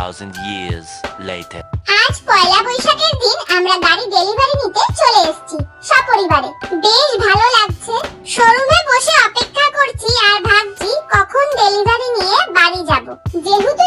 2000 years later. আজ পয়লা বৈশাখের দিন আমরা গাড়ি ডেলিভারি নিতে চলে এসেছি সপরিবারে। বেশ ভালো লাগছে। শোরুমে বসে অপেক্ষা করছি আর ভাবছি কখন ডেলিভারি নিয়ে বাড়ি যাব। যেহেতু